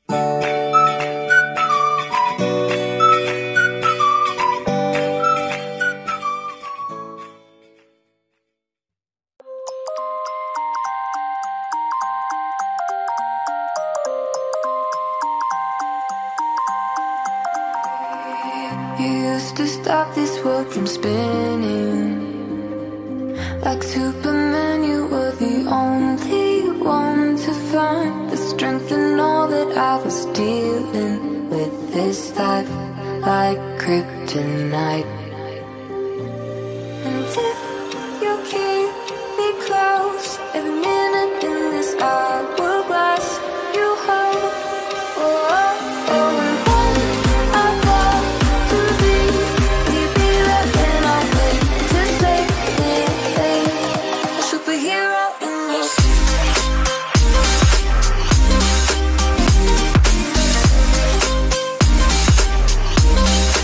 You used to stop this world from spinning. Like Superman, you were the only one to find the strength in all that I was dealing with. This life like kryptonite. And if you keep me close, every minute in this hourglass you hold. Oh, oh, oh, and when I fall to be, will you be there when I wait to save me? A superhero in your sleep.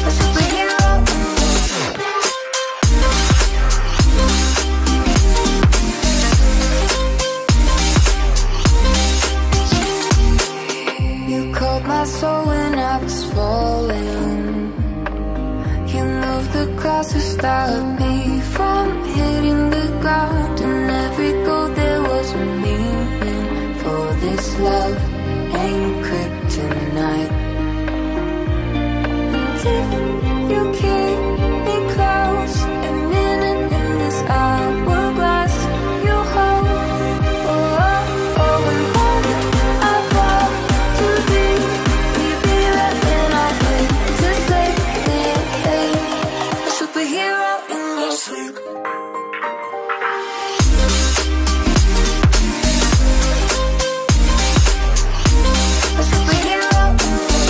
A superhero in your sleep. You called my soul when I was falling. You moved the clouds to stop me from hitting the ground. And every goal there was a meaning. For this love ain't kryptonite. And if you keep me close, every minute in this hourglass you hold. Oh, oh, oh, and when I fall to be, will you be there when I wait to save me? A superhero in your sleep. A superhero in your sleep.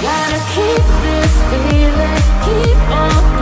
Gotta keep this feeling, keep on